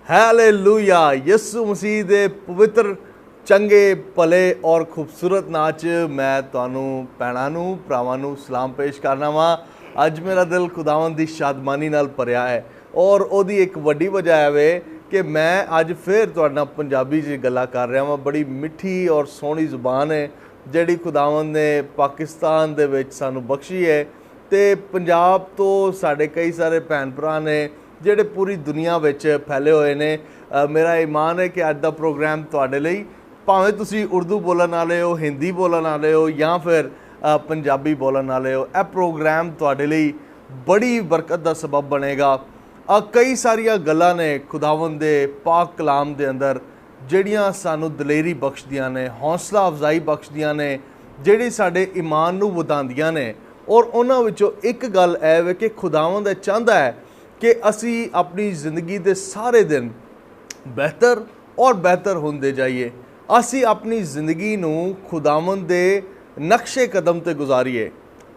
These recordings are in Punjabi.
हालेलुया। यसु मसीह दे पवित्र चंगे भले और खूबसूरत नाच मैं तुहानू भैणां नू भरावां नू सलाम पेश करना वा। अज मेरा दिल खुदावंद दी शादमानी नाल भरिया है और ओदी एक वड्डी वजह है वे कि मैं अज फिर तुहाडे नाल पंजाबी च गल्लां कर रहा वां। बड़ी मिठी और सोहनी जुबान है जिहड़ी खुदावंद ने पाकिस्तान दे विच सानू बख्शी है ते पंजाब तो साडे कई सारे भैन भरा ने ਜਿਹੜੇ पूरी दुनिया ਵਿੱਚ फैले हुए ने। मेरा ईमान है कि अज का प्रोग्राम तुहाडे लई भावें तुसी उर्दू बोलण वाले हो, हिंदी बोलण वाले हो या फिर पंजाबी बोलण वाले हो, यह प्रोग्राम तुहाडे लई बड़ी बरकत का सबब बनेगा। कई सारिया गल्लां ने खुदावंद दे पाक कलाम दे अंदर ਜਿਹੜੀਆਂ ਸਾਨੂੰ ਦਲੇਰੀ ਬਖਸ਼ਦੀਆਂ ਨੇ, हौसला अफजाई बख्शदियां ने, ਜਿਹੜੀ ਸਾਡੇ ईमान ਨੂੰ ਵਧਾਉਂਦੀਆਂ ਨੇ। और उन्हां विचों एक गल है वे कि खुदावंद चाहता है कि असी अपनी ज़िंदगी के सारे दिन बेहतर और बेहतर होंदे जाइए। असी अपनी ज़िंदगी नू खुदावंद दे नक्शे कदम ते गुजारिए।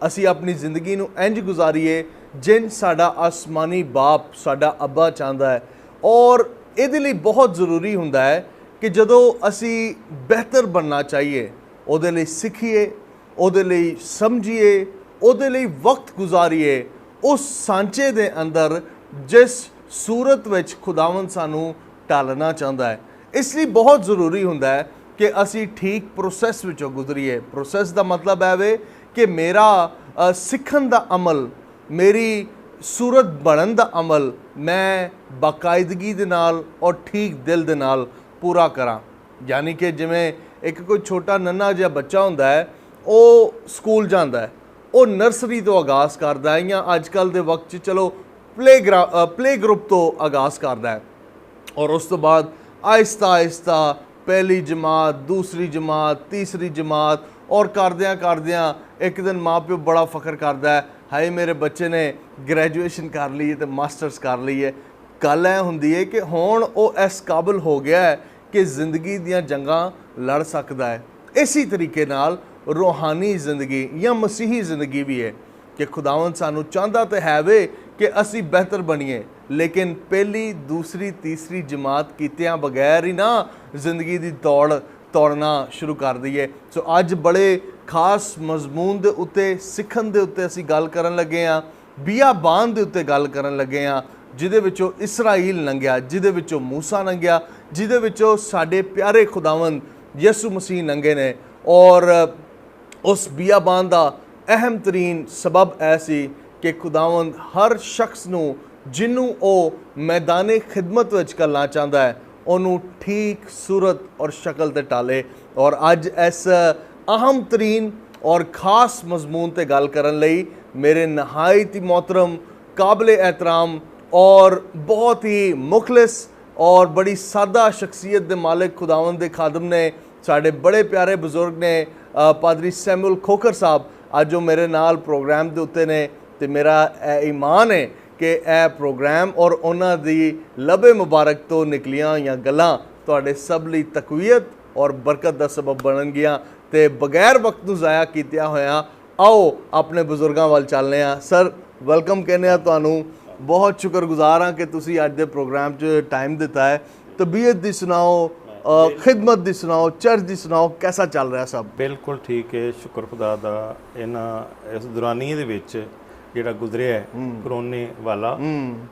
असी अपनी ज़िंदगी नू इंज गुजारिए जिन साडा आसमानी बाप साडा अब्बा चाहता है। और इहदे लई बहुत ज़रूरी हुंदा है कि जदों असी बेहतर बनना चाहिए उहदे लई सीखिए, उहदे लई समझिए, उहदे लई वक्त गुजारिए उस सांचे दे अंदर जिस सूरत विच खुदावंद सानू ढालना चाहता है। इसलिए बहुत ज़रूरी हुंदा है कि असी ठीक प्रोसैस विचों गुजरीए। प्रोसैस का मतलब है वे कि मेरा सिखण दा अमल, मेरी सूरत बनन दा अमल मैं बाकायदगी दे नाल और ठीक दिल दे नाल पूरा करा। यानी कि जिवें एक कोई छोटा नन्हा जिहा बच्चा हुंदा है, वो स्कूल जांदा है, वो नर्सरी तो आगाज़ करता है या अजकल के वक्त चलो प्ले ग्रुप तो आगाज़ करता है और उस तो बाद आहिस्ता आहिस्ता पहली जमात, दूसरी जमात, तीसरी जमात और करद्या करद्या एक दिन माँ प्यो बड़ा फख्र करता है, हाय मेरे बच्चे ने ग्रैजुएशन कर ली है तो मास्टर्स कर ली है। गल ऐ हुंदी है कि हुण वो इस काबिल हो गया है कि ज़िंदगी दियां जंगां लड़ सकता है। इसी तरीके नाल रूहानी ज़िंदगी या मसीही ज़िंदगी भी है कि खुदावंद सानू चाहता तो है वे कि असी बेहतर बनीए, लेकिन पहली दूसरी तीसरी जमात कीतियां बगैर ही ना जिंदगी की तोड़ना शुरू कर दईए। सो अज बड़े खास मजमून के उत्ते सिखण के उत्ते असी गल करन लगे हाँ, बियाबान के उत्ते गल करन लगे हाँ, जिहदे विचों इसराइल लंघिया, जिहदे विचों मूसा लंघिया, जिहदे विचों साडे प्यारे खुदावंद यसु मसीह लंघे ने। और उस बियाबान का अहम तरीन सबब ऐसी कि खुदावंद हर शख्स नू जिन्हों वो मैदाने खिदमत विच करना चाहता है उन्हों ठीक सूरत और शक्ल ते टाले। और अज इस अहम तरीन और खास मजमून ते गल करन लई मेरे नहायत ही मोहतरम, काबिल एहतराम और बहुत ही मुखलिस और बड़ी सादा शख्सियत के मालिक खुदावंद दे खादम ने, साढ़े बड़े प्यारे बुजुर्ग ने पादरी सैमुअल खोखर साहब अज जो मेरे नाल प्रोग्राम के उत्ते ने। तो मेरा ईमान है कि यह प्रोग्राम और उन्हां दी लबे मुबारक तो निकलियां या गल्लां तुहाडे सब लई तकवीयत और बरकत का सबब बननगियां। ते बगैर वक्त नूं ज़ाया कीतिया होया आओ अपने बुजुर्गों वाल चलने आ। सर वेलकम कहने तुहानूं, बहुत शुक्रगुजार हाँ कि तुसी अज दे प्रोग्राम च टाइम दिता है। तबीयत दी सुनाओ, खिदमत दी सुनाओ, चर्च दी सुनाओ, कैसा चल रहा सब? बिल्कुल ठीक है, शुक्र खुदा दा। इस दौरानी दे विच जिहड़ा गुजरिया है करोने वाला,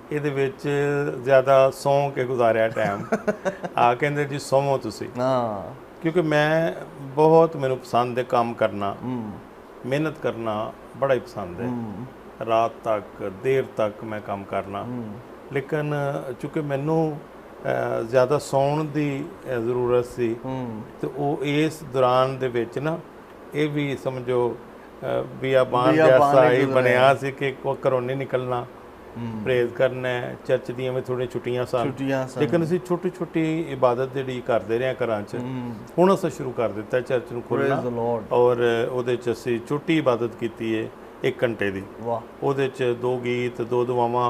इहदे विच ज़्यादा सौ के गुजारिया टाइम आ कहंदे जी सोवो तुसी। क्योंकि मैं बहुत मैनू पसंद है काम करना, मेहनत करना बड़ा ही पसंद है। रात तक देर तक मैं काम करना, लेकिन चूँकि मैनू ज़्यादा सौण की जरूरत सी तो वो इस दौरान दे विच ना ये भी समझो बियाबान जैसा ही बनया सी कि घरों नहीं निकलना, प्रेज करना है। चर्च दियां भी थोड़ी छुट्टियां सन, लेकिन असीं छोटी छोटी इबादत जिहड़ी करदे रहे घरां च। हुण असीं शुरू कर दिता चर्च नूं खोलना और उहदे च असीं छोटी इबादत कीती है 1 घंटे दी। उहदे च 2 गीत, 2 दुआवां,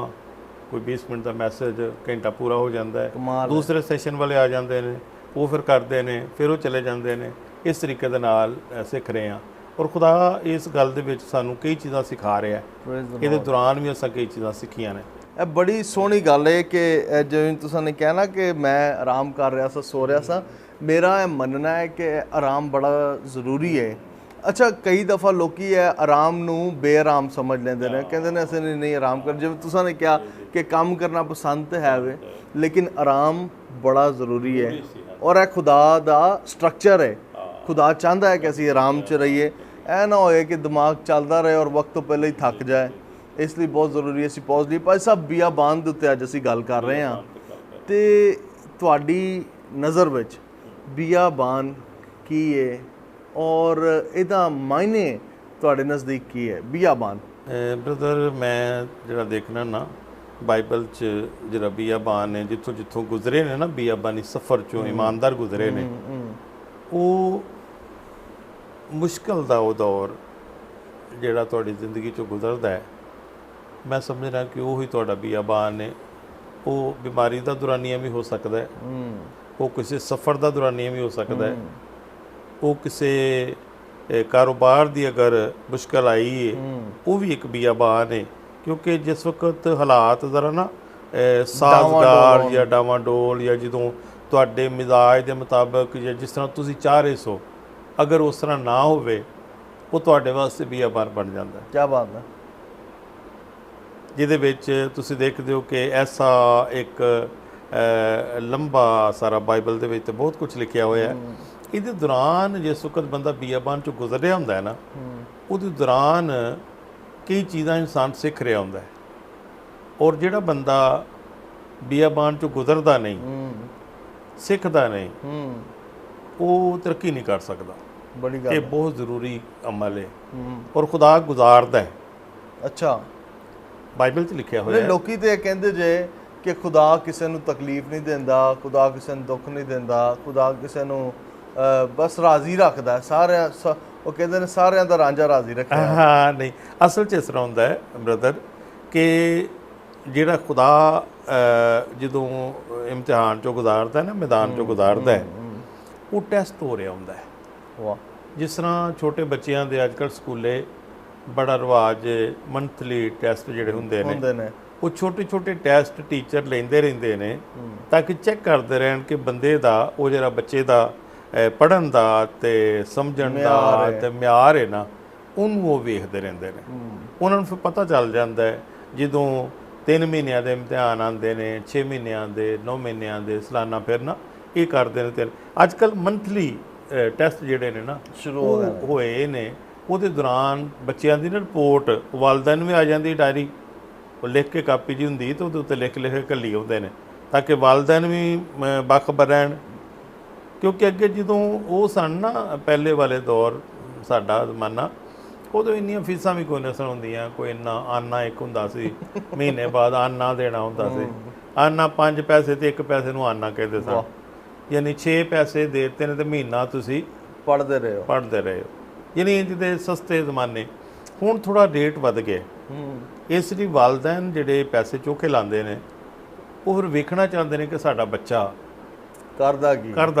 कोई 20 मिनट का मैसेज, घंटा पूरा हो जाता है। दूसरे सैशन वाले आ जाते हैं, वो फिर करते हैं, फिर वो चले जाते हैं। इस तरीके दे नाल सीख रहे हैं और खुदा इस गल दे विच सानू कई चीज़ां सिखा रहा है। ये दौरान भी असां कई चीज़ां सीखियां ने। ਇਹ ਬੜੀ ਸੋਹਣੀ ਗੱਲ ਹੈ ਕਿ ਜਿਵੇਂ ਤੁਸੀਂ ਨੇ ਕਿਹਾ ਨਾ ਕਿ ਮੈਂ ਆਰਾਮ ਕਰ ਰਿਹਾ ਸਾਂ, ਸੋ ਰਿਹਾ ਸਾਂ। ਮੇਰਾ ਇਹ ਮੰਨਣਾ ਹੈ ਕਿ ਆਰਾਮ ਬੜਾ ਜ਼ਰੂਰੀ ਹੈ। ਅੱਛਾ, ਕਈ ਦਫਾ ਲੋਕੀ ਇਹ ਆਰਾਮ ਨੂੰ ਬੇਆਰਾਮ ਸਮਝ ਲੈਂਦੇ ਨੇ, ਕਹਿੰਦੇ ਨੇ ਅਸੀਂ ਨਹੀਂ ਆਰਾਮ ਕਰ। ਜਿਵੇਂ ਤੁਸੀਂ ਨੇ ਕਿਹਾ ਕਿ ਕੰਮ ਕਰਨਾ ਪਸੰਦ ਤਾਂ ਹੈ ਵੇ, ਲੇਕਿਨ ਆਰਾਮ ਬੜਾ ਜ਼ਰੂਰੀ ਹੈ ਔਰ ਇਹ ਖੁਦਾ ਦਾ ਸਟਰਕਚਰ ਹੈ। ਖੁਦਾ ਚਾਹੁੰਦਾ ਹੈ ਕਿ ਅਸੀਂ ਆਰਾਮ 'ਚ ਰਹੀਏ। ਇਹ ਨਾ ਹੋਏ ਕਿ ਦਿਮਾਗ ਚੱਲਦਾ ਰਹੇ ਔਰ ਵਕਤ ਤੋਂ ਪਹਿਲਾਂ ਹੀ ਥੱਕ ਜਾਏ। ਇਸ ਲਈ ਬਹੁਤ ਜ਼ਰੂਰੀ ਹੈ ਅਸੀਂ ਪੌਜ਼ ਲਈ। ਭਾਈ ਸਾਹਿਬ, ਬੀਆਬਾਨ ਦੇ ਉੱਤੇ ਅੱਜ ਅਸੀਂ ਗੱਲ ਕਰ ਰਹੇ ਹਾਂ, ਤੇ ਤੁਹਾਡੀ ਨਜ਼ਰ ਵਿੱਚ ਬੀਆਬਾਨ ਕੀ ਹੈ ਔਰ ਇਹਦਾ ਮਾਇਨੇ ਤੁਹਾਡੇ ਨਜ਼ਦੀਕ ਕੀ ਹੈ? ਬੀਆਬਾਨ ਬ੍ਰਦਰ, ਮੈਂ ਜਿਹੜਾ ਦੇਖਣਾ ਨਾ ਬਾਈਬਲ 'ਚ ਜਿਹੜਾ ਬੀਆਬਾਨ ਨੇ, ਜਿੱਥੋਂ ਜਿੱਥੋਂ ਗੁਜ਼ਰੇ ਨੇ ਨਾ ਬੀਆਬਾਨੀ ਸਫ਼ਰ 'ਚੋਂ ਇਮਾਨਦਾਰ ਗੁਜ਼ਰੇ ਨੇ, ਉਹ ਮੁਸ਼ਕਲ ਦਾ ਉਹ ਦੌਰ ਜਿਹੜਾ ਤੁਹਾਡੀ ਜ਼ਿੰਦਗੀ 'ਚੋਂ ਗੁਜ਼ਰਦਾ ਹੈ, ਮੈਂ ਸਮਝਦਾ ਕਿ ਉਹ ਹੀ ਤੁਹਾਡਾ ਬੀਆਬਾਨ ਨੇ। ਉਹ ਬਿਮਾਰੀ ਦਾ ਦੌਰਾਨੀਆ ਵੀ ਹੋ ਸਕਦਾ ਹੈ, ਉਹ ਕਿਸੇ ਸਫ਼ਰ ਦਾ ਦੌਰਾਨੀਆ ਵੀ ਹੋ ਸਕਦਾ ਹੈ, ਉਹ ਕਿਸੇ ਕਾਰੋਬਾਰ ਦੀ ਅਗਰ ਮੁਸ਼ਕਲ ਆਈ ਹੈ, ਉਹ ਵੀ ਇੱਕ ਬੀਆਬਾਨ ਹੈ। ਕਿਉਂਕਿ ਜਿਸ ਵਕਤ ਹਾਲਾਤ ਜ਼ਰਾ ਨਾ ਸਾਜ਼ਗਾਰ ਜਾਂ ਡਾਵਾਂਡੋਲ, ਜਾਂ ਜਦੋਂ ਤੁਹਾਡੇ ਮਿਜ਼ਾਜ ਦੇ ਮੁਤਾਬਕ ਜਾਂ ਜਿਸ ਤਰ੍ਹਾਂ ਤੁਸੀਂ ਚਾਹ ਰਹੇ ਸੋ, ਅਗਰ ਉਸ ਤਰ੍ਹਾਂ ਨਾ ਹੋਵੇ, ਉਹ ਤੁਹਾਡੇ ਵਾਸਤੇ ਬੀਆਬਾਨ ਬਣ ਜਾਂਦਾ। ਕੀ ਬਾਤ ਹੈ। ਜਿਹਦੇ ਵਿੱਚ ਤੁਸੀਂ ਦੇਖਦੇ ਹੋ ਕਿ ਐਸਾ ਇੱਕ ਲੰਬਾ ਸਾਰਾ ਬਾਈਬਲ ਦੇ ਵਿੱਚ ਤਾਂ ਬਹੁਤ ਕੁਝ ਲਿਖਿਆ ਹੋਇਆ ਹੈ। ਇਹਦੇ ਦੌਰਾਨ ਜਿਸ ਵਕਤ ਬੰਦਾ ਬੀਆਬਾਨ 'ਚੋਂ ਗੁਜ਼ਰ ਰਿਹਾ ਹੁੰਦਾ ਹੈ ਨਾ, ਉਹਦੇ ਦੌਰਾਨ ਕਈ ਚੀਜ਼ਾਂ ਇਨਸਾਨ ਸਿੱਖ ਰਿਹਾ ਹੁੰਦਾ ਹੈ। ਔਰ ਜਿਹੜਾ ਬੰਦਾ ਬੀਆਬਾਨ 'ਚੋਂ ਗੁਜ਼ਰਦਾ ਨਹੀਂ, ਸਿੱਖਦਾ ਨਹੀਂ, ਉਹ ਤਰੱਕੀ ਨਹੀਂ ਕਰ ਸਕਦਾ। ਬੜੀ ਗੱਲ, ਇਹ ਬਹੁਤ ਜ਼ਰੂਰੀ ਅਮਲ ਹੈ ਔਰ ਖੁਦਾ ਗੁਜ਼ਾਰਦਾ ਹੈ। ਅੱਛਾ, ਬਾਈਬਲ 'ਚ ਲਿਖਿਆ ਹੋਇਆ ਹੈ। ਲੋਕੀ ਤੇ ਕਹਿੰਦੇ ਜੇ ਕਿ ਖੁਦਾ ਕਿਸੇ ਨੂੰ ਤਕਲੀਫ ਨਹੀਂ ਦਿੰਦਾ, ਖੁਦਾ ਕਿਸੇ ਨੂੰ ਦੁੱਖ ਨਹੀਂ ਦਿੰਦਾ, ਖੁਦਾ ਕਿਸੇ ਨੂੰ ਬਸ ਰਾਜ਼ੀ ਰੱਖਦਾ। ਸਾਰਿਆਂ ਉਹ ਕਹਿੰਦੇ ਨੇ ਸਾਰਿਆਂ ਦਾ ਰਾਂਝਾ ਰਾਜ਼ੀ ਰੱਖਿਆ। ਹਾਂ, ਨਹੀਂ, ਅਸਲ 'ਚ ਇਸ ਤਰ੍ਹਾਂ ਹੁੰਦਾ ਹੈ ਬ੍ਰਦਰ ਕਿ ਜਿਹੜਾ ਖੁਦਾ ਜਦੋਂ ਇਮਤਿਹਾਨ 'ਚੋਂ ਗੁਜ਼ਾਰਦਾ ਨਾ, ਮੈਦਾਨ 'ਚੋਂ ਗੁਜ਼ਾਰਦਾ ਹੈ, ਉਹ ਟੈਸਟ ਹੋ ਰਿਹਾ ਹੁੰਦਾ ਹੈ। ਵਾਹ। ਜਿਸ ਤਰ੍ਹਾਂ ਛੋਟੇ ਬੱਚਿਆਂ ਦੇ ਅੱਜ ਕੱਲ੍ਹ ਸਕੂਲੇ ਬੜਾ ਰਿਵਾਜ ਮੰਥਲੀ ਟੈਸਟ ਜਿਹੜੇ ਹੁੰਦੇ ਨੇ, ਉਹ ਛੋਟੇ ਛੋਟੇ ਟੈਸਟ ਟੀਚਰ ਲੈਂਦੇ ਰਹਿੰਦੇ ਨੇ ਤਾਂ ਕਿ ਚੈੱਕ ਕਰਦੇ ਰਹਿਣ ਕਿ ਬੰਦੇ ਦਾ, ਉਹ ਜਿਹੜਾ ਬੱਚੇ ਦਾ ਪੜ੍ਹਨ ਦਾ ਤੇ ਸਮਝਣ ਦਾ ਤੇ ਮਿਆਰ ਹੈ ਨਾ, ਉਹਨੂੰ ਉਹ ਵੇਖਦੇ ਰਹਿੰਦੇ ਨੇ। ਉਹਨਾਂ ਨੂੰ ਫਿਰ ਪਤਾ ਚੱਲ ਜਾਂਦਾ ਹੈ ਜਦੋਂ 3 ਮਹੀਨਿਆਂ ਦੇ ਇਮਤਿਹਾਨ ਆਉਂਦੇ ਨੇ, 6 ਮਹੀਨਿਆਂ ਦੇ, 9 ਮਹੀਨਿਆਂ ਦੇ, ਸਾਲਾਨਾ, ਫਿਰ ਨਾ ਇਹ ਕਰਦੇ ਨੇ। ਤੇ ਅੱਜ ਕੱਲ੍ਹ ਮੰਥਲੀ ਟੈਸਟ ਜਿਹੜੇ ਨੇ ਨਾ ਸ਼ੁਰੂ ਹੋਏ ਨੇ, ਉਹਦੇ ਦੌਰਾਨ ਬੱਚਿਆਂ ਦੀ ਨਾ ਰਿਪੋਰਟ ਵਾਲਿदैन ਵੀ ਆ ਜਾਂਦੀ, ਡਾਇਰੀ ਉਹ ਲਿਖ ਕੇ ਕਾਪੀ ਜੀ ਹੁੰਦੀ ਤੇ ਉਹਦੇ ਉੱਤੇ ਲਿਖ ਕੇ ਘੱਲੀ ਆਉਂਦੇ ਨੇ ਤਾਂ ਕਿ ਵਾਲਿदैन ਵੀ ਬਾਖਬਰ ਰਹਿਣ। ਕਿਉਂਕਿ ਅੱਗੇ ਜਦੋਂ ਉਹ ਸਨ ਨਾ, ਪਹਿਲੇ ਵਾਲੇ ਦੌਰ ਸਾਡਾ ਜ਼ਮਾਨਾ, ਉਦੋਂ ਇੰਨੀਆਂ ਫੀਸਾਂ ਵੀ ਕੋਈ ਨਸਲ ਹੁੰਦੀਆਂ, ਕੋਈ ਇੰਨਾ ਆਨਾ ਇੱਕ ਹੁੰਦਾ ਸੀ, ਮਹੀਨੇ ਬਾਅਦ ਆਨਾ ਦੇਣਾ ਹੁੰਦਾ ਸੀ। ਆਨਾ 5 ਪੈਸੇ ਤੇ 1 ਪੈਸੇ ਨੂੰ ਆਨਾ ਕਹਿੰਦੇ ਸਨ, ਯਾਨੀ 6 ਪੈਸੇ ਦੇ ਦਿੱਤੇ ਨੇ ਤੇ ਮਹੀਨਾ ਤੁਸੀਂ ਪੜ੍ਹਦੇ ਰਹੇ ਹੋ। ਯਾਨੀ ਇੰਜ ਦੇ ਸਸਤੇ ਜ਼ਮਾਨੇ। ਹੁਣ ਥੋੜ੍ਹਾ ਰੇਟ ਵੱਧ ਗਿਆ, ਇਸ ਲਈ ਵਾਲਿदैन ਜਿਹੜੇ ਪੈਸੇ ਚੋਖੇ ਲਾਉਂਦੇ ਨੇ, ਉਹ ਫਿਰ ਵੇਖਣਾ ਚਾਹੁੰਦੇ ਨੇ ਕਿ ਸਾਡਾ ਬੱਚਾ ਕਰਦਾ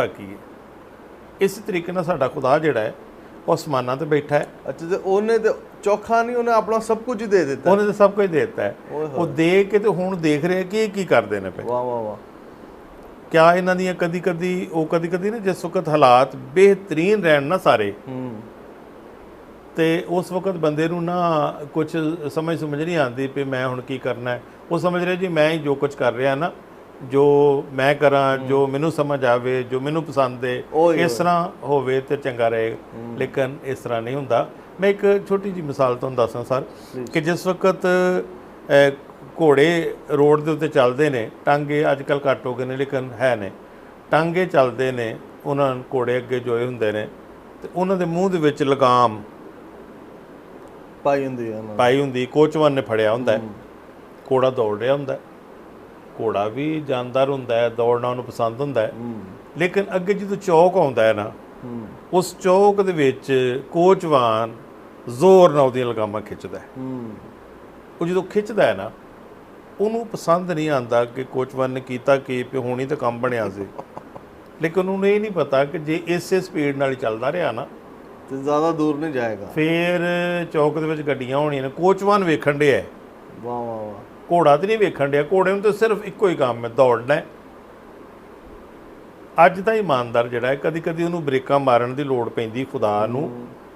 ਕੀ ਹੈ। ਇਸ ਤਰੀਕੇ ਨਾਲ ਸਾਡਾ ਖੁਦਾ ਜਿਹੜਾ ਹੈ ਉਹ ਅਸਮਾਨਾਂ ਤੇ ਬੈਠਾ ਹੈ। ਅੱਛਾ, ਤੇ ਉਹਨੇ ਤੇ ਚੋਖਾ ਨਹੀਂ, ਉਹਨੇ ਆਪਣਾ ਸਭ ਕੁਝ ਹੀ ਦੇ ਦਿੱਤਾ। ਉਹਨੇ ਤਾਂ ਸਭ ਕੁਝ ਦੇ ਦਿੱਤਾ ਹੈ। ਉਹ ਦੇ ਕੇ ਤੇ ਹੁਣ ਦੇਖ ਰਿਹਾ ਕਿ ਇਹ ਕੀ ਕਰਦੇ ਨੇ ਪਏ। ਵਾਹ ਵਾਹ ਵਾਹ। ਕਿਆ ਇਹਨਾਂ ਦੀਆਂ ਕਦੀ ਨਾ ਜਿਸ ਵਕਤ ਹਾਲਾਤ ਬਿਹਤਰੀਨ ਰਹਿਣ ਨਾ ਸਾਰੇ, ਤੇ ਉਸ ਵਕਤ ਬੰਦੇ ਨੂੰ ਨਾ ਕੁਝ ਸਮਝ ਨਹੀਂ ਆਉਂਦੀ ਵੀ ਮੈਂ ਹੁਣ ਕੀ ਕਰਨਾ ਹੈ। ਉਹ ਸਮਝ ਰਿਹਾ ਜੀ ਮੈਂ ਹੀ ਜੋ ਕੁਝ ਕਰ ਰਿਹਾ ਨਾ, ਜੋ ਮੈਂ ਕਰਾਂ, ਜੋ ਮੈਨੂੰ ਸਮਝ ਆਵੇ, ਜੋ ਮੈਨੂੰ ਪਸੰਦ ਹੈ, ਇਸ ਤਰ੍ਹਾਂ ਹੋਵੇ ਤੇ ਚੰਗਾ ਰਹੇ। ਲੇਕਿਨ ਇਸ ਤਰ੍ਹਾਂ ਨਹੀਂ ਹੁੰਦਾ। ਮੈਂ ਇੱਕ ਛੋਟੀ ਜਿਹੀ ਮਿਸਾਲ ਤੁਹਾਨੂੰ ਦੱਸਾਂ ਸਰ, ਕਿ ਜਿਸ ਵਕਤ ਘੋੜੇ ਰੋਡ ਦੇ ਉੱਤੇ ਚੱਲਦੇ ਨੇ, ਟਾਂਗੇ ਅੱਜ ਕੱਲ੍ਹ ਘੱਟ ਹੋ ਗਏ ਨੇ ਲੇਕਿਨ ਹੈ ਨੇ, ਟਾਂਗੇ ਚੱਲਦੇ ਨੇ, ਉਹਨਾਂ ਘੋੜੇ ਅੱਗੇ ਜੋਏ ਹੁੰਦੇ ਨੇ ਤੇ ਉਹਨਾਂ ਦੇ ਮੂੰਹ ਦੇ ਵਿੱਚ ਲਗਾਮ ਪਾਈ ਹੁੰਦੀ, ਕੋਚਵਾਨ ਨੇ ਫੜਿਆ ਹੁੰਦਾ। ਘੋੜਾ ਦੌੜ ਰਿਹਾ ਹੁੰਦਾ, ਘੋੜਾ ਵੀ ਜਾਨਦਾਰ ਹੁੰਦਾ ਹੈ, ਦੌੜਨਾ ਉਹਨੂੰ ਪਸੰਦ ਹੁੰਦਾ ਹੈ। ਲੇਕਿਨ ਅੱਗੇ ਜਦੋਂ ਚੌਕ ਆਉਂਦਾ ਹੈ ਨਾ, ਉਸ ਚੌਕ ਦੇ ਵਿੱਚ ਕੋਚਵਾਨ ਜ਼ੋਰ ਨਾਲ ਉਹਦੀਆਂ ਲਗਾਮਾਂ ਖਿੱਚਦਾ ਹੈ। ਉਹ ਜਦੋਂ ਖਿੱਚਦਾ ਹੈ ਨਾ, ਉਹਨੂੰ ਪਸੰਦ ਨਹੀਂ ਆਉਂਦਾ ਕਿ ਕੋਚਵਾਨ ਨੇ ਕੀਤਾ ਕਿ ਹੁਣ ਹੀ ਤਾਂ ਕੰਮ ਬਣਿਆ ਸੀ। ਲੇਕਿਨ ਉਹਨੂੰ ਇਹ ਨਹੀਂ ਪਤਾ ਕਿ ਜੇ ਇਸੇ ਸਪੀਡ ਨਾਲ ਹੀ ਚੱਲਦਾ ਰਿਹਾ ਨਾ ਤੇ ਜ਼ਿਆਦਾ ਦੂਰ ਨਹੀਂ ਜਾਏਗਾ। ਫਿਰ ਚੌਕ ਦੇ ਵਿੱਚ ਗੱਡੀਆਂ ਹੋਣੀਆਂ ਨੇ, ਕੋਚਵਾਨ ਵੇਖਣ ਡਿਆ। ਵਾਹ ਵਾਹ ਵਾਹ। ਘੋੜਾ ਤੇ ਨਹੀਂ ਵੇਖਣ ਡਿਆ, ਘੋੜੇ ਨੂੰ ਤਾਂ ਸਿਰਫ ਇੱਕੋ ਹੀ ਕੰਮ ਹੈ, ਦੌੜਨਾ ਹੈ। ਅੱਜ ਦਾ ਇਮਾਨਦਾਰ ਜਿਹੜਾ ਹੈ ਕਦੀ ਕਦੀ ਉਹਨੂੰ ਬ੍ਰੇਕਾਂ ਮਾਰਨ ਦੀ ਲੋੜ ਪੈਂਦੀ ਖੁਦਾ ਨੂੰ,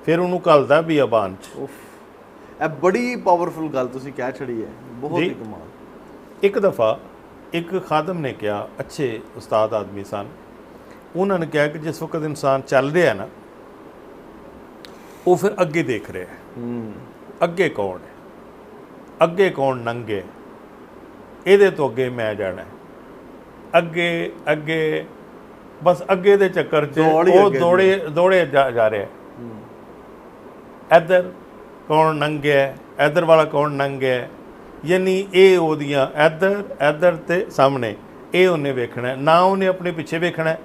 ਫਿਰ ਉਹਨੂੰ ਘੱਲਦਾ ਬਿਆਬਾਨ 'ਚ। ਉਫ, ਇਹ ਬੜੀ ਪਾਵਰਫੁਲ ਗੱਲ ਤੁਸੀਂ ਕਹਿ ਛੜੀ ਹੈ, ਬਹੁਤ ਹੀ ਕਮਾਲ। ਇੱਕ ਦਫਾ ਇੱਕ ਖਾਦਮ ਨੇ ਕਿਹਾ, ਅੱਛੇ ਉਸਤਾਦ ਆਦਮੀ ਸਨ, ਉਹਨਾਂ ਨੇ ਕਿਹਾ ਕਿ ਜਿਸ ਵਕਤ ਇਨਸਾਨ ਚੱਲ ਰਿਹਾ ਨਾ, ਉਹ ਫਿਰ ਅੱਗੇ ਦੇਖ ਰਿਹਾ ਹੈ, ਅੱਗੇ ਕੌਣ ਹੈ, ਅੱਗੇ ਕੌਣ ਨੰਗੇ, ਇਹਦੇ ਤੋਂ ਅੱਗੇ ਮੈਂ ਜਾਣਾ, ਅੱਗੇ ਅੱਗੇ, ਬਸ ਅੱਗੇ ਦੇ ਚੱਕਰ 'ਚ ਉਹ ਦੌੜੇ ਜਾ ਰਿਹਾ। ਇੱਧਰ ਕੌਣ ਨੰਗਿਆ, ਇੱਧਰ ਵਾਲਾ ਕੌਣ ਨੰਗਿਆ, ਯਾਨੀ ਇਹ ਉਹਦੀਆਂ ਇੱਧਰ ਤੇ ਸਾਹਮਣੇ ਇਹ ਉਹਨੇ ਵੇਖਣਾ, ਨਾ ਉਹਨੇ ਆਪਣੇ ਪਿੱਛੇ ਵੇਖਣਾ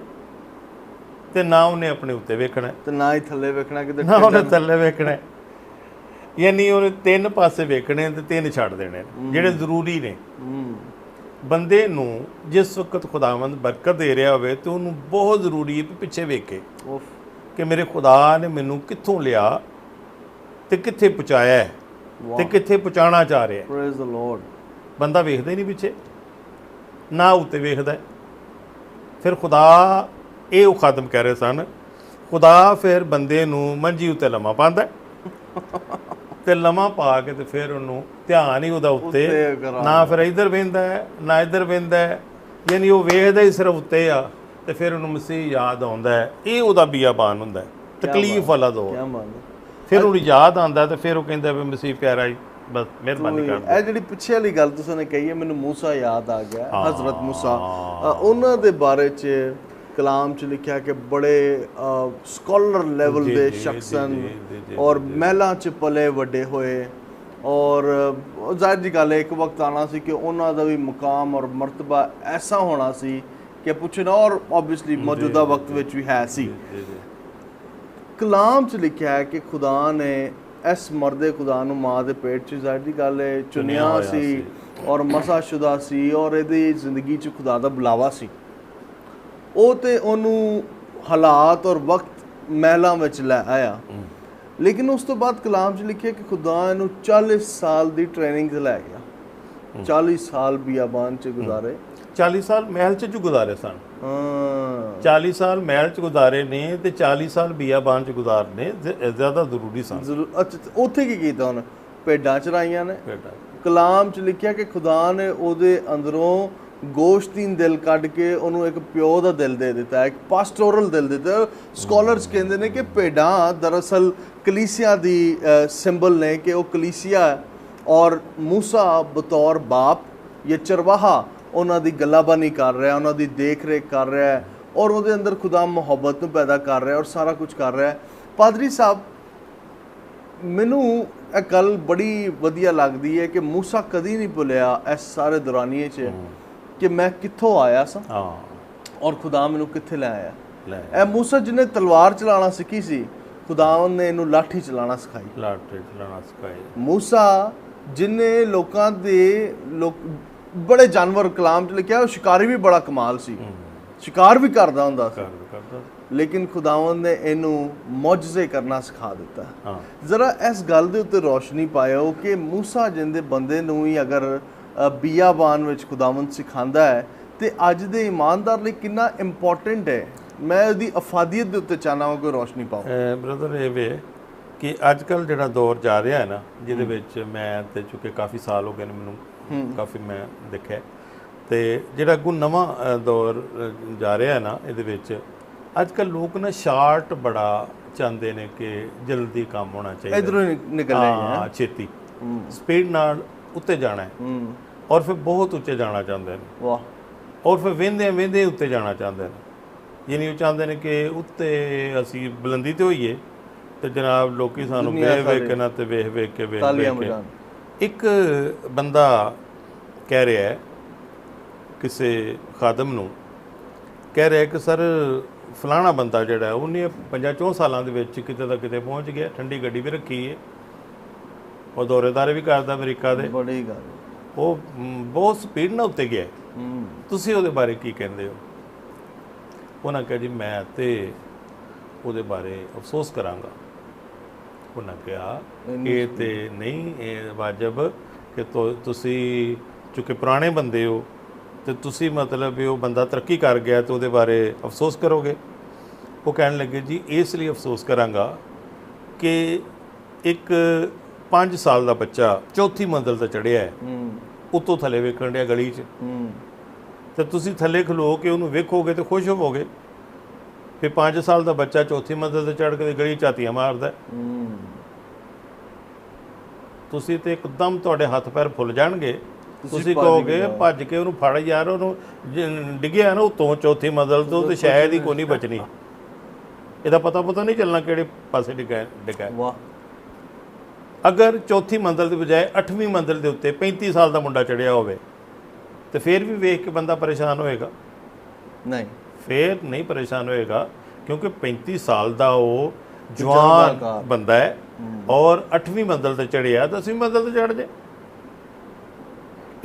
ਤੇ ਨਾ ਉਹਨੇ ਆਪਣੇ ਉੱਤੇ ਵੇਖਣਾ, ਤੇ ਨਾ ਹੀ ਥੱਲੇ ਵੇਖਣਾ, ਕਿਤੇ ਨਾ ਉਹਨੇ ਥੱਲੇ ਵੇਖਣਾ। ਯਾਨੀ ਉਹਨੇ ਤਿੰਨ ਪਾਸੇ ਵੇਖਣੇ ਤੇ ਤਿੰਨ ਛੱਡ ਦੇਣੇ ਜਿਹੜੇ ਜ਼ਰੂਰੀ ਨੇ। ਬੰਦੇ ਨੂੰ ਜਿਸ ਵਕਤ ਖੁਦਾਵੰਦ ਬਰਕਤ ਦੇ ਰਿਹਾ ਹੋਵੇ ਤੇ ਉਹਨੂੰ ਬਹੁਤ ਜ਼ਰੂਰੀ ਹੈ ਕਿ ਪਿੱਛੇ ਵੇਖੇ ਕਿ ਮੇਰੇ ਖੁਦਾ ਨੇ ਮੈਨੂੰ ਕਿੱਥੋਂ ਲਿਆ ਤੇ ਕਿੱਥੇ ਪਹੁੰਚਾਇਆ ਹੈ ਤੇ ਕਿੱਥੇ ਪਹੁੰਚਾਉਣਾ ਚਾਹ ਰਿਹਾ। Praise the Lord. ਬੰਦਾ ਵੇਖਦਾ ਹੀ ਨਹੀਂ ਪਿੱਛੇ, ਨਾ ਉੱਤੇ ਵੇਖਦਾ। ਫਿਰ ਖੁਦਾ, ਇਹ ਉਹ ਖਾਦਮ ਕਹਿ ਰਹੇ ਸਨ, ਖੁਦਾ ਫਿਰ ਬੰਦੇ ਨੂੰ ਮੰਜੀ ਉੱਤੇ ਲੰਮਾ ਪਾਉਂਦਾ ਤੇ ਲੰਮਾ ਪਾ ਕੇ ਤੇ ਫਿਰ ਉਹਨੂੰ ਧਿਆਨ ਹੀ ਉਹਦਾ ਉੱਤੇ, ਨਾ ਫਿਰ ਇੱਧਰ ਵਹਿੰਦਾ ਨਾ ਇੱਧਰ ਵਹਿੰਦਾ, ਯਾਨੀ ਉਹ ਵੇਖਦਾ ਹੀ ਸਿਰਫ ਉੱਤੇ ਆ। ਤੇ ਫਿਰ ਉਹਨੂੰ ਮਸੀਹ ਯਾਦ ਆਉਂਦਾ ਹੈ, ਇਹ ਉਹਦਾ ਬਿਆਬਾਨ ਹੁੰਦਾ, ਤਕਲੀਫ ਵਾਲਾ ਦੌਰ। ਫਿਰ ਉਹਨੂੰ ਯਾਦ ਆਉਂਦਾ ਤੇ ਫਿਰ ਉਹ ਕਹਿੰਦਾ ਵੀ ਮਸੀਹ ਪਿਆਰਾ ਜੀ ਬਸ ਮਿਹਰਬਾਨੀ ਕਰ ਦਿਓ। ਇਹ ਜਿਹੜੀ ਪਿੱਛੇ ਵਾਲੀ ਗੱਲ ਤੁਸੀਂ ਨੇ ਕਹੀ ਹੈ, ਮੈਨੂੰ ਮੂਸਾ ਯਾਦ ਆ ਗਿਆ, ਹਜ਼ਰਤ ਮੂਸਾ। ਉਹਨਾਂ ਦੇ ਬਾਰੇ 'ਚ ਕਲਾਮ 'ਚ ਲਿਖਿਆ ਕਿ ਬੜੇ ਸਕਾਲਰ ਲੈਵਲ ਦੇ ਸ਼ਖਸ ਹਨ ਔਰ ਮਹਿਲਾਂ 'ਚ ਪਲੇ ਵੱਡੇ ਹੋਏ, ਔਰ ਜ਼ਾਹਿਰ ਜੀ ਗੱਲ ਹੈ ਇੱਕ ਵਕਤ ਆਉਣਾ ਸੀ ਕਿ ਉਹਨਾਂ ਦਾ ਵੀ ਮੁਕਾਮ ਔਰ ਮਰਤਬਾ ਐਸਾ ਹੋਣਾ ਸੀ ਕਿ ਪੁੱਛਣਾ, ਔਰ ਓਬਵੀਅਸਲੀ ਮੌਜੂਦਾ ਵਕਤ ਵਿੱਚ ਵੀ ਹੈ ਸੀ। ਕਲਾਮ 'ਚ ਲਿਖਿਆ ਹੈ ਕਿ ਖੁਦਾ ਨੇ ਇਸ ਮਰਦੇ ਖੁਦਾ ਨੂੰ ਮਾਂ ਦੇ ਪੇਟ 'ਚ ਜ਼ਾਹਿਰ ਦੀ ਗੱਲ ਹੈ ਚੁਣਿਆ ਸੀ ਔਰ ਮਸਾਸ਼ੁਦਾ ਸੀ, ਔਰ ਇਹਦੀ ਜ਼ਿੰਦਗੀ 'ਚ ਖੁਦਾ ਦਾ ਬੁਲਾਵਾ ਸੀ। ਉਹ ਤੇ ਉਹਨੂੰ ਹਾਲਾਤ ਔਰ ਵਕਤ ਮਹਿਲਾਂ ਵਿੱਚ ਲੈ ਆਇਆ, ਲੇਕਿਨ ਉਸ ਤੋਂ ਬਾਅਦ ਕਲਾਮ 'ਚ ਲਿਖਿਆ ਕਿ ਖੁਦਾ ਇਹਨੂੰ 40 ਸਾਲ ਦੀ ਟ੍ਰੇਨਿੰਗ 'ਤੇ ਲੈ ਗਿਆ। 40 ਸਾਲ ਬਿਆਬਾਨ 'ਚ ਗੁਜ਼ਾਰੇ, 40 ਸਾਲ ਮਹਿਲ 'ਚ ਗੁਜ਼ਾਰੇ ਸਨ। 40 ਸਾਲ ਮਹਿਲ 'ਚ ਗੁਜ਼ਾਰੇ ਨੇ ਤੇ 40 ਸਾਲ ਬਿਆਬਾਨ 'ਚ ਗੁਜ਼ਾਰਨੇ ਜ਼ਿਆਦਾ ਜ਼ਰੂਰੀ ਸਨ। ਅੱਛਾ, ਉੱਥੇ ਕੀ ਕੀਤਾ ਉਹਨੇ? ਭੇਡਾਂ ਚਰਾਈਆਂ ਨੇ। ਕਲਾਮ 'ਚ ਲਿਖਿਆ ਕਿ ਖੁਦਾ ਨੇ ਉਹਦੇ ਅੰਦਰੋਂ ਗੋਸ਼ਤੀਨ ਦਿਲ ਕੱਢ ਕੇ ਉਹਨੂੰ ਇੱਕ ਪਿਓ ਦਾ ਦਿਲ ਦੇ ਦਿੱਤਾ, ਇੱਕ ਪਾਸਟੋਰਲ ਦਿਲ ਦਿੱਤਾ। ਸਕਾਲਰਸ ਕਹਿੰਦੇ ਨੇ ਕਿ ਭੇਡਾਂ ਦਰਅਸਲ ਕਲੀਸਿਆ ਦੀ ਸਿੰਬਲ ਨੇ, ਕਿ ਉਹ ਕਲੀਸਿਆ ਔਰ ਮੂਸਾ ਬਤੌਰ ਬਾਪ ਜਾਂ ਚਰਵਾਹਾ ਉਹਨਾਂ ਦੀ ਗੱਲਾਬਾਨੀ ਕਰ ਰਿਹਾ, ਉਹਨਾਂ ਦੀ ਦੇਖ ਰੇਖ ਕਰ ਰਿਹਾ, ਔਰ ਉਹਦੇ ਅੰਦਰ ਖੁਦਾ ਮੁਹੱਬਤ ਨੂੰ ਪੈਦਾ ਕਰ ਰਿਹਾ ਔਰ ਸਾਰਾ ਕੁਝ ਕਰ ਰਿਹਾ। ਪਾਦਰੀ ਸਾਹਿਬ, ਮੈਨੂੰ ਇਹ ਗੱਲ ਬੜੀ ਵਧੀਆ ਲੱਗਦੀ ਹੈ ਕਿ ਮੂਸਾ ਕਦੀ ਨਹੀਂ ਭੁੱਲਿਆ ਇਸ ਸਾਰੇ ਦੌਰਾਨੀਏ 'ਚ ਕਿ ਮੈਂ ਕਿੱਥੋਂ ਆਇਆ ਸਾਂ ਔਰ ਖੁਦਾ ਮੈਨੂੰ ਕਿੱਥੇ ਲੈ ਆਇਆ। ਇਹ ਮੂਸਾ ਜਿਹਨੇ ਤਲਵਾਰ ਚਲਾਉਣਾ ਸਿੱਖੀ ਸੀ, ਖੁਦਾਵੰਦ ਨੇ ਇਹਨੂੰ ਲਾਠੀ ਚਲਾਉਣਾ ਸਿਖਾਈ। ਮੂਸਾ ਜਿਹਨੇ ਲੋਕਾਂ ਦੇ ਬੜੇ ਜਾਨਵਰ, ਕਲਾਮ 'ਚ ਲਿਖਿਆ ਉਹ ਸ਼ਿਕਾਰੀ ਵੀ ਬੜਾ ਕਮਾਲ ਸੀ, ਸ਼ਿਕਾਰ ਵੀ ਕਰਦਾ ਹੁੰਦਾ ਸੀ, ਲੇਕਿਨ ਖੁਦਾਵੰਦ ਨੇ ਇਹਨੂੰ ਮੌਜਜ਼ੇ ਕਰਨਾ ਸਿਖਾ ਦਿੱਤਾ। ਜ਼ਰਾ ਇਸ ਗੱਲ ਦੇ ਉੱਤੇ ਰੋਸ਼ਨੀ ਪਾਇਓ ਕਿ ਮੂਸਾ ਜਿੰਦੇ ਬੰਦੇ ਨੂੰ ਹੀ ਅਗਰ ਬਿਆਬਾਨ ਵਿੱਚ ਖੁਦਾਵੰਦ ਸਿਖਾਉਂਦਾ ਹੈ ਤੇ ਅੱਜ ਦੇ ਇਮਾਨਦਾਰ ਲਈ ਕਿੰਨਾ ਇੰਪੋਰਟੈਂਟ ਹੈ। ਮੈਂ ਉਹਦੀ ਅਫਾਦੀਅਤ ਦੇ ਉੱਤੇ ਚਾਹਨਾ ਹਾਂ ਕੋਈ ਰੋਸ਼ਨੀ ਪਾਓ। ਬ੍ਰਦਰ, ਇਹ ਵੇ ਕਿ ਅੱਜ ਕੱਲ੍ਹ ਜਿਹੜਾ ਦੌਰ ਜਾ ਰਿਹਾ ਹੈ ਨਾ, ਜਿਹਦੇ ਵਿੱਚ ਮੈਂ ਤੇ ਚੁੱਕੇ ਕਾਫੀ ਸਾਲ ਹੋ ਗਏ ਨੇ ਮੈਨੂੰ, ਕਾਫੀ ਮੈਂ ਦੇਖਿਆ, ਤੇ ਜਿਹੜਾ ਅੱਗੋਂ ਨਵਾਂ ਦੌਰ ਜਾ ਰਿਹਾ ਨਾ, ਇਹਦੇ ਵਿੱਚ ਅੱਜ ਕੱਲ੍ਹ ਲੋਕ ਨਾ ਸ਼ਾਰਟ ਬੜਾ ਚਾਹੁੰਦੇ ਨੇ ਕਿ ਜਲਦੀ ਕੰਮ ਹੋਣਾ ਚਾਹੀਦਾ, ਇਧਰੋਂ ਨਿਕਲਣਾ ਛੇਤੀ, ਸਪੀਡ ਨਾਲ ਉੱਤੇ ਜਾਣਾ ਹੈ, ਔਰ ਫਿਰ ਬਹੁਤ ਉੱਚੇ ਜਾਣਾ ਚਾਹੁੰਦੇ ਨੇ। ਵਾਹ। ਔਰ ਫਿਰ ਵਹਿੰਦੇ ਉੱਤੇ ਜਾਣਾ ਚਾਹੁੰਦੇ ਨੇ, ਯਾਨੀ ਉਹ ਚਾਹੁੰਦੇ ਨੇ ਕਿ ਉੱਤੇ ਅਸੀਂ ਬੁਲੰਦੀ 'ਤੇ ਹੋਈਏ ਤੇ ਜਨਾਬ ਲੋਕੀ ਸਾਨੂੰ ਵੇਖ ਕੇ ਨਾ ਤੇ ਵੇਖ ਕੇ ਇੱਕ ਬੰਦਾ ਕਹਿ ਰਿਹਾ ਹੈ ਕਿਸੇ ਖਾਦਮ ਨੂੰ, ਕਹਿ ਰਿਹਾ ਕਿ ਸਰ ਫਲਾਣਾ ਬੰਦਾ ਜਿਹੜਾ ਉਹਨੇ 50-54 ਸਾਲਾਂ ਦੇ ਵਿੱਚ ਕਿਤੇ ਦਾ ਕਿਤੇ ਪਹੁੰਚ ਗਿਆ, ਠੰਡੀ ਗੱਡੀ ਵੀ ਰੱਖੀ ਹੈ, ਉਹ ਦੌਰੇਦਾਰੇ ਵੀ ਕਰਦਾ ਅਮਰੀਕਾ ਦੇ, ਬੜੀ ਗੱਲ, ਉਹ ਬਹੁਤ ਸਪੀਡ ਨਾਲ ਉੱਤੇ ਗਿਆ, ਤੁਸੀਂ ਉਹਦੇ ਬਾਰੇ ਕੀ ਕਹਿੰਦੇ ਹੋ? ਉਹਨਾਂ ਕਿਹਾ ਜੀ ਮੈਂ ਤੇ ਉਹਦੇ ਬਾਰੇ ਅਫਸੋਸ ਕਰਾਂਗਾ। ਉਹਨਾਂ ਕਿਹਾ ਇਹ ਤੇ ਨਹੀਂ, ਇਹ ਵਾਜਬ ਕਿ ਤੁਸੀਂ ਚੁੱਕੇ ਪੁਰਾਣੇ ਬੰਦੇ ਹੋ ਤੇ ਤੁਸੀਂ ਮਤਲਬ ਵੀ ਉਹ ਬੰਦਾ ਤਰੱਕੀ ਕਰ ਗਿਆ ਤੇ ਉਹਦੇ ਬਾਰੇ ਅਫਸੋਸ ਕਰੋਗੇ। ਉਹ ਕਹਿਣ ਲੱਗੇ ਜੀ ਇਸ ਲਈ ਅਫਸੋਸ ਕਰਾਂਗਾ ਕਿ ਇੱਕ 5 ਸਾਲ ਦਾ ਬੱਚਾ ਚੌਥੀ ਮੰਜ਼ਿਲ ਤੇ ਚੜ੍ਹਿਆ ਹੈ, ਉੱਤੋਂ ਥੱਲੇ ਵੇਖਣ ਡਿਆ ਗਲੀ 'ਚ, ਤੇ ਤੁਸੀਂ ਥੱਲੇ ਖਲੋ ਕੇ ਉਹਨੂੰ ਵੇਖੋਗੇ ਤੇ ਖੁਸ਼ ਹੋਵੋਗੇ। ਫਿਰ 5 ਸਾਲ ਦਾ ਬੱਚਾ ਚੌਥੀ ਮੰਜ਼ਿਲ ਤੇ ਚੜ੍ਹ ਕੇ ਗਲੀ 'ਚ ਝਾਤੀਆਂ ਮਾਰਦਾ, ਤੁਸੀਂ ਤੇ ਇੱਕਦਮ ਤੁਹਾਡੇ ਹੱਥ ਪੈਰ ਫੁੱਲ ਜਾਣਗੇ। ਤੁਸੀਂ ਕਹੋਗੇ ਭੱਜ ਕੇ ਉਹਨੂੰ ਫੜ ਯਾਰ, ਉਹਨੂੰ ਡਿੱਗਿਆ ਨਾ ਉੱਤੋਂ ਚੌਥੀ ਮੰਜ਼ਿਲ ਤੋਂ ਤੇ ਸ਼ਾਇਦ ਹੀ ਕੋਈ ਨਹੀਂ ਬਚਣੀ। ਇਹਦਾ ਪਤਾ ਨਹੀਂ ਚੱਲਣਾ ਕਿਹੜੇ ਪਾਸੇ ਡਿੱਗਾ। ਵਾਹ। ਅਗਰ ਚੌਥੀ ਮੰਜ਼ਿਲ ਦੀ ਬਜਾਏ 8ਵੀਂ ਮੰਜ਼ਿਲ ਦੇ ਉੱਤੇ 35 ਸਾਲ ਦਾ ਮੁੰਡਾ ਚੜਿਆ ਹੋਵੇ ਤੇ ਫਿਰ ਵੀ ਵੇਖ ਕੇ ਬੰਦਾ ਪਰੇਸ਼ਾਨ ਹੋਏਗਾ? ਨਹੀਂ, ਫਿਰ ਨਹੀਂ ਪਰੇਸ਼ਾਨ ਹੋਏਗਾ, ਕਿਉਂਕਿ 35 ਸਾਲ ਦਾ ਉਹ ਜਵਾਨ ਬੰਦਾ ਹੈ ਔਰ 8ਵੀਂ ਮੰਜ਼ਿਲ ਤੇ ਚੜਿਆ, 10ਵੀਂ ਮੰਜ਼ਿਲ ਤੇ ਚੜ੍ਹ ਜਾਏ।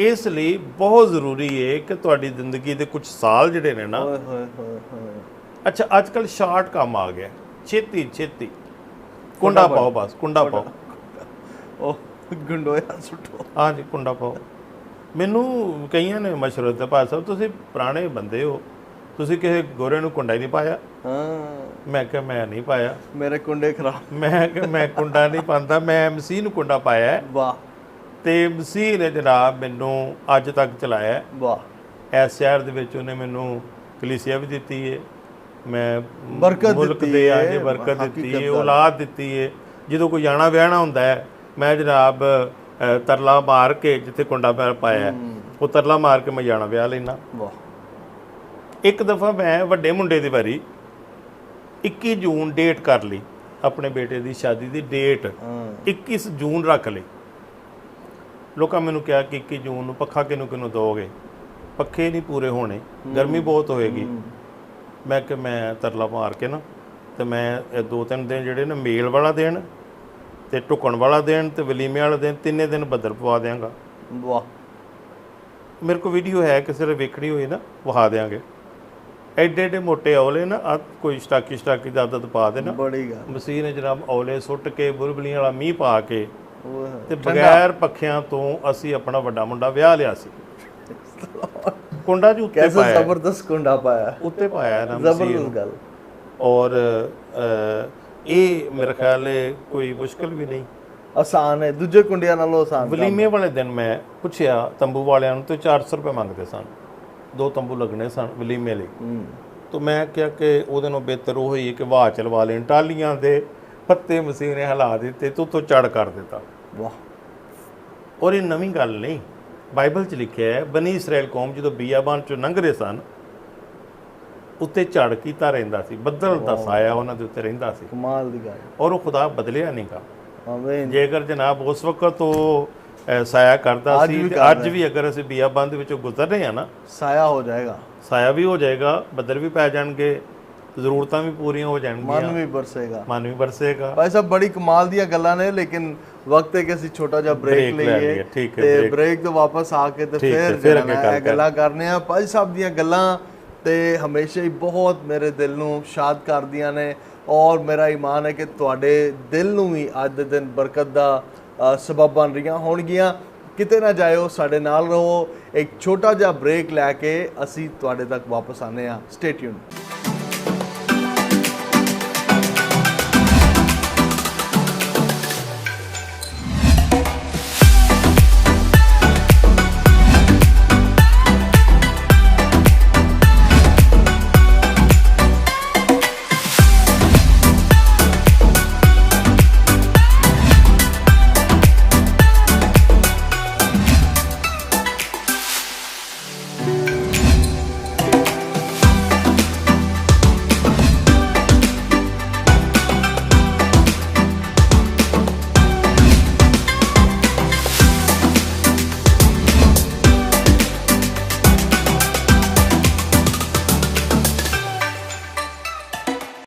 ਇਸ ਲਈ ਬਹੁਤ ਜ਼ਰੂਰੀ ਹੈ ਕਿ ਤੁਹਾਡੀ ਜ਼ਿੰਦਗੀ ਦੇ ਕੁਝ ਸਾਲ ਜਿਹੜੇ ਨੇ ਨਾ, ਅੱਛਾ ਅੱਜ ਕੱਲ੍ਹ ਸ਼ਾਰਟ ਕੰਮ ਆ ਗਿਆ, ਛੇਤੀ ਕੁੰਡਾ ਪਾਓ, ਬਸ ਕੁੰਡਾ ਪਾਓ, ਉਹ ਗੰਡੋਇਆ ਸੁੱਟੋ, ਹਾਂਜੀ ਕੁੰਡਾ ਪਾਓ। ਮੈਨੂੰ ਕਈਆਂ ਨੇ ਮਸ਼ਵਰਾ ਦਿੱਤਾ, ਭਾਈ ਸਾਹਿਬ ਤੁਸੀਂ ਪੁਰਾਣੇ ਬੰਦੇ ਹੋ, ਤੁਸੀਂ ਕਿਸੇ ਗੋਰੇ ਨੂੰ ਕੁੰਡਾ ਹੀ ਨਹੀਂ ਪਾਇਆ। ਮੈਂ ਕਿਹਾ ਮੈਂ ਨਹੀਂ ਪਾਇਆ, ਮੇਰੇ ਕੁੰਡੇ ਖਰਾਬ। ਮੈਂ ਕਿਹਾ ਮੈਂ ਕੁੰਡਾ ਨਹੀਂ ਪਾਉਂਦਾ, ਮੈਂ MC ਨੂੰ ਕੁੰਡਾ ਪਾਇਆ। ਵਾਹ। ਤੇ MC ਨੇ ਜਨਾਬ ਮੈਨੂੰ ਅੱਜ ਤੱਕ ਚਲਾਇਆ। ਵਾਹ। ਇਸ ਸ਼ਹਿਰ ਦੇ ਵਿੱਚ ਉਹਨੇ ਮੈਨੂੰ ਕਲੀਸਿਆ ਵੀ ਦਿੱਤੀ ਹੈ, ਮੈਂ ਬਰਕਤ ਮੁਲਕ ਦੇ ਆਗੇ ਬਰਕਤ ਦਿੱਤੀ ਹੈ, ਔਲਾਦ ਦਿੱਤੀ ਹੈ। ਜਦੋਂ ਕੋਈ ਜਾਣਾ ਵਿਆਹਣਾ ਹੁੰਦਾ ਹੈ, ਮੈਂ ਜਨਾਬ ਤਰਲਾ ਮਾਰ ਕੇ ਜਿੱਥੇ ਕੁੰਡਾ ਮੈਂ ਪਾਇਆ ਉਹ ਤਰਲਾ ਮਾਰ ਕੇ ਮੈਂ ਜਾਣਾ ਵਿਆਹ ਲੈਣਾ। ਵਾਹ। ਇੱਕ ਦਫਾ ਮੈਂ ਵੱਡੇ ਮੁੰਡੇ ਦੀ ਵਾਰੀ 21 ਜੂਨ ਡੇਟ ਕਰ ਲਈ, ਆਪਣੇ ਬੇਟੇ ਦੀ ਸ਼ਾਦੀ ਦੀ ਡੇਟ 21 ਜੂਨ ਰੱਖ ਲਈ। ਲੋਕਾਂ ਮੈਨੂੰ ਕਿਹਾ ਕਿ 21 ਜੂਨ ਨੂੰ ਪੱਖਾ ਕਿਹਨੂੰ ਦੋਗੇ, ਪੱਖੇ ਨਹੀਂ ਪੂਰੇ ਹੋਣੇ, ਗਰਮੀ ਬਹੁਤ ਹੋਏਗੀ। ਮੈਂ ਕਿ ਮੈਂ ਤਰਲਾ ਮਾਰ ਕੇ ਨਾ ਤੇ ਮੈਂ ਇਹ 2-3 ਦਿਨ ਜਿਹੜੇ ਨੇ ਮੇਲ ਵਾਲਾ ਦਿਨ ਤੇ ਢੁਕਣ ਵਾਲਾ ਦਿਨ ਤੇ ਵਲੀਮੇ ਵਾਲਾ ਦਿਨ, 3 ਦਿਨ ਬੱਦਲ ਪਵਾ ਦਿਆਂਗਾ। ਵਾਹ। ਮੇਰੇ ਕੋਲ ਵੀਡੀਓ ਹੈ, ਕਿਸੇ ਨੇ ਵੇਖਣੀ ਹੋਈ ਨਾ ਵਿਖਾ ਦਿਆਂਗੇ। ਐਡੇ ਮੋਟੇ ਔਲੇ ਨਾ, ਕੋਈ ਸਟਾਕੀ ਦੀ ਆਦਤ ਪਾ ਦੇਣਾ। ਬੜੀ ਗੱਲ। ਮਸੀਹ ਨੇ ਜਨਾਬ ਔਲੇ ਸੁੱਟ ਕੇ ਬੁਲਬੁਲੀਆਂ ਵਾਲਾ ਮੀਂਹ ਪਾ ਕੇ ਤੇ ਬਗੈਰ ਪੱਖਿਆਂ ਤੋਂ ਅਸੀਂ ਆਪਣਾ ਵੱਡਾ ਮੁੰਡਾ ਵਿਆਹ ਲਿਆ ਸੀ। ਕੁੰਡਾ ਜੀ ਉੱਤੇ ਪਾਇਆ, ਜ਼ਬਰਦਸਤ ਕੁੰਡਾ ਪਾਇਆ, ਉੱਤੇ ਪਾਇਆ ਨਾ, ਜ਼ਬਰਦਸਤ ਗੱਲ। ਔਰ ਇਹ ਮੇਰੇ ਖਿਆਲ ਹੈ ਕੋਈ ਮੁਸ਼ਕਿਲ ਵੀ ਨਹੀਂ, ਆਸਾਨ ਹੈ, ਦੂਜੇ ਕੁੰਡਿਆਂ ਨਾਲੋਂ ਆਸਾਨ। ਵਲੀਮੇ ਵਾਲੇ ਦਿਨ ਮੈਂ ਪੁੱਛਿਆ ਤੰਬੂ ਵਾਲਿਆਂ ਨੂੰ ਤੇ 400 ਰੁਪਏ ਮੰਗਦੇ ਸਨ, 2 ਤੰਬੂ ਲੱਗਣੇ ਸਨ ਵਲੀਮੇ ਲਈ। ਤਾਂ ਮੈਂ ਕਿਹਾ ਕਿ ਉਹਦੇ ਨਾਲੋਂ ਬਿਹਤਰ ਉਹ ਹੀ ਕਿ ਵਾਹ ਚਲਵਾ ਲੈਣ, ਟਾਲੀਆਂ ਦੇ ਪੱਤੇ ਮਸੀਹ ਨੇ ਹਿਲਾ ਦਿੱਤੇ ਤੇ ਉੱਤੋਂ ਚੜ ਕਰ ਦਿੱਤਾ। ਵਾਹ। ਔਰ ਇਹ ਨਵੀਂ ਗੱਲ ਨਹੀਂ, ਬਾਈਬਲ 'ਚ ਲਿਖਿਆ ਹੈ ਬਨੀ ਇਸਰਾਏਲ ਕੌਮ ਜਦੋਂ ਬੀਆਬਾਨ 'ਚੋਂ ਲੰਘਦੇ ਸਨ ਉੱਤੇ ਝੜ ਕੀਤਾ ਰਹਿੰਦਾ ਸੀ, ਬੱਦਲ ਦਾ ਸਾਇਆ ਉਹਨਾਂ ਦੇ ਉੱਤੇ ਰਹਿੰਦਾ ਸੀ। ਕਮਾਲ ਦੀ ਗੱਲ। ਔਰ ਉਹ ਖੁਦਾ ਬਦਲਿਆ ਨਹੀਂ ਗਾ। ਆਮੀਨ। ਜੇਕਰ ਜਨਾਬ ਉਸ ਵਕਤ ਉਹ ਸਾਇਆ ਕਰਦਾ ਸੀ ਤੇ ਅੱਜ ਵੀ ਅਗਰ ਅਸੀਂ ਬੀਆਬਾਨ ਦੇ ਵਿੱਚੋਂ ਗੁਜ਼ਰ ਰਹੇ ਹਾਂ ਨਾ, ਸਾਇਆ ਹੋ ਜਾਏਗਾ, ਸਾਇਆ ਵੀ ਹੋ ਜਾਏਗਾ, ਬੱਦਲ ਵੀ ਪੈ ਜਾਣਗੇ, ਜ਼ਰੂਰਤਾਂ ਵੀ ਪੂਰੀਆਂ ਹੋ ਜਾਣਗੀਆਂ, ਮਨ ਵੀ ਬਰਸੇਗਾ। ਭਾਈ ਸਾਹਿਬ ਬੜੀ ਕਮਾਲ ਦੀਆਂ ਗੱਲਾਂ ਨੇ, ਲੇਕਿਨ ਵਕਤ ਹੈ ਕਿ ਅਸੀਂ ਛੋਟਾ ਜਿਹਾ ਬ੍ਰੇਕ ਲਈਏ ਤੇ ਬ੍ਰੇਕ ਤੋਂ ਵਾਪਸ ਆ ਕੇ ਤੇ ਫਿਰ ਗੱਲਾਂ ਕਰਨੇ ਆ। ਭਾਈ ਸਾਹਿਬ ਦੀਆਂ ਗੱਲਾਂ ਤੇ ਹਮੇਸ਼ਾ ਹੀ ਬਹੁਤ ਮੇਰੇ ਦਿਲ ਨੂੰ ਸ਼ਾਦ ਕਰਦੀਆਂ ਨੇ, ਔਰ ਮੇਰਾ ਈਮਾਨ ਹੈ ਕਿ ਤੁਹਾਡੇ ਦਿਲ ਨੂੰ ਵੀ ਅੱਜ ਦੇ ਦਿਨ ਬਰਕਤ ਦਾ ਸਬਬ ਬਣ ਰਹੀਆਂ ਹੋਣਗੀਆਂ। ਕਿਤੇ ਨਾ ਜਾਇਓ, ਸਾਡੇ ਨਾਲ ਰਹੋ। ਇੱਕ ਛੋਟਾ ਜਿਹਾ ਬ੍ਰੇਕ ਲੈ ਕੇ ਅਸੀਂ ਤੁਹਾਡੇ ਤੱਕ ਵਾਪਸ ਆਨੇ ਆ। Stay tuned.